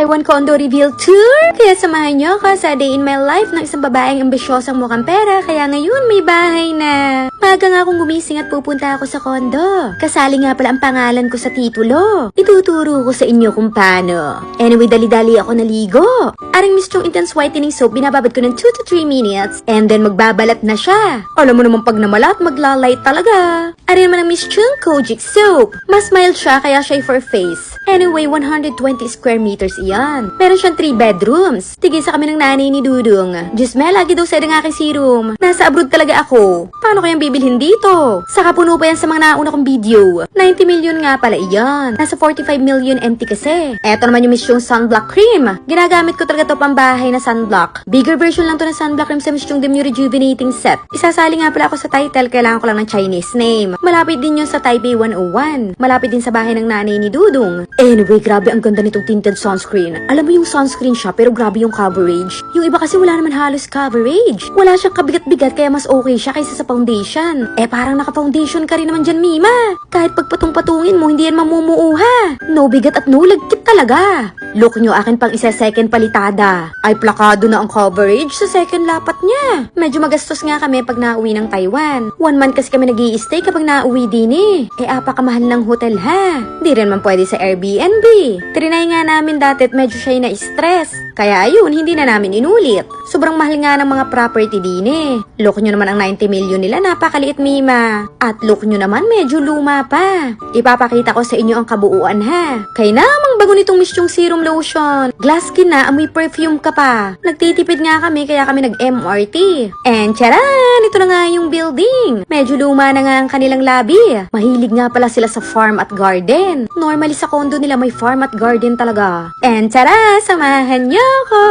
One Condo Reveal Tour! Kaya samahan niyo ako sa day in my life ng isang babaeng ambisyosang mukhang pera, kaya ngayon may bahay na. Maga nga akong gumising at pupunta ako sa kondo. Kasali nga pala ang pangalan ko sa titulo. Ituturo ko sa inyo kung paano. Anyway, dali-dali ako naligo. Aring Miss Chong Intense Whitening Soap, binababad ko ng 2 to 3 minutes and then magbabalat na siya. Alam mo naman pag namalat, maglalight talaga. Aring naman ang Miss Chong Kojic Soap. Mas mild siya kaya siya for face. Anyway, 120 square meters iyan. Meron siyang 3 bedrooms. Tigisa kami ng nanay ni Dudong. Diyos me, lagi daw sa ng aking serum. Nasa abroad talaga ako. Paano kayang bibilhin dito? Saka puno pa yan sa mga nauna kong video. 90 million nga pala iyan. Nasa 45 million empty kasi. Eto naman yung Miss Chong Sunblock Cream. Ginagamit ko talaga to pambahay na sunblock. Bigger version lang to ng sunblock cream sa Miss Chong Demure Rejuvenating Set. Isasali nga pala ako sa title, kailangan ko lang ng Chinese name. Malapit din yun sa Taipei 101. Malapit din sa bahay ng nanay ni Dudong. Anyway, grabe ang ganda nitong tinted sunscreen. Alam mo yung sunscreen siya pero grabe yung coverage. Yung iba kasi wala naman halos coverage. Wala siyang kabigat-bigat kaya mas okay siya kaysa sa foundation. Parang naka-foundation ka rin naman dyan, Mima. Kahit pagpatung-patungin mo, hindi yan mamumuuha. No bigat at no lagkit talaga. Look nyo, akin pang isa second palitada. Ay plakado na ang coverage sa second lapat niya. Medyo magastos nga kami pag nauwi ng Taiwan. 1 month kasi kami nag-i-stay kapag nauwi din apakamahal ng hotel ha. Di rin man pwede sa Airbnb. Trinay nga namin dati at medyo siya na-stress. Kaya ayun, hindi na namin inulit. Sobrang mahal nga ng mga property din Look nyo naman ang 90 million nila, napakaliit Mima. At look nyo naman, medyo luma pa. Ipapakita ko sa inyo ang kabuuan ha. Kaya namang bago nitong Miss Chong Serum Lotion. Glass skin na, amoy perfume ka pa. Nagtitipid nga kami kaya kami nag-MRT. And charan! Ito na nga yung building. Medyo luma na nga ang kanilang lobby. Mahilig nga pala sila sa farm at garden. Normally sa condo nila may farm at garden talaga. And tara, samahan niyo ako.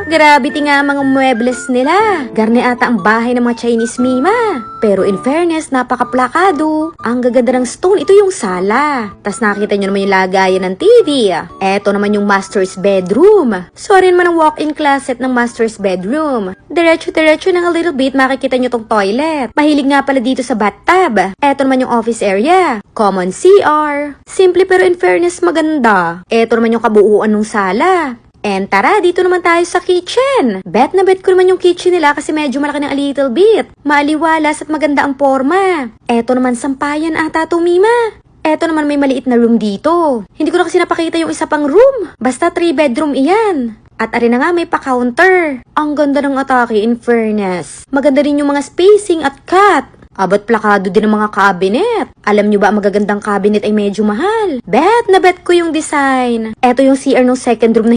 Grabe nga mga muebles nila. Garne ata ang bahay ng mga Chinese Mima. Pero in fairness, napaka-plakado. Ang gaganda ng stone, ito yung sala. Tas nakita nyo naman yung lagayan ng TV. Eto naman yung master's bedroom. Sorry naman ang walk-in closet ng master's bedroom. Diretso-diretso ng a little bit, makikita nyo tong toilet. Mahilig nga pala dito sa bathtub. Eto naman yung office area. Common CR. Simple pero in fairness maganda. Eto naman yung kabuuan ng sala. And tara, dito naman tayo sa kitchen. Bet na bet ko naman yung kitchen nila kasi medyo malaki ng a little bit. Maaliwalas at maganda ang forma. Eto naman sampayan ata to, Mima. Eto naman may maliit na room dito. Hindi ko na kasi napakita yung isa pang room. Basta 3 bedroom iyan. At ari na nga may pa-counter. Ang ganda ng atake in fairness. Maganda rin yung mga spacing at cut. Abat plakado din ang mga cabinet. Alam nyo ba ang magagandang cabinet ay medyo mahal? Bet na bet ko yung design. Eto yung CR ng second room na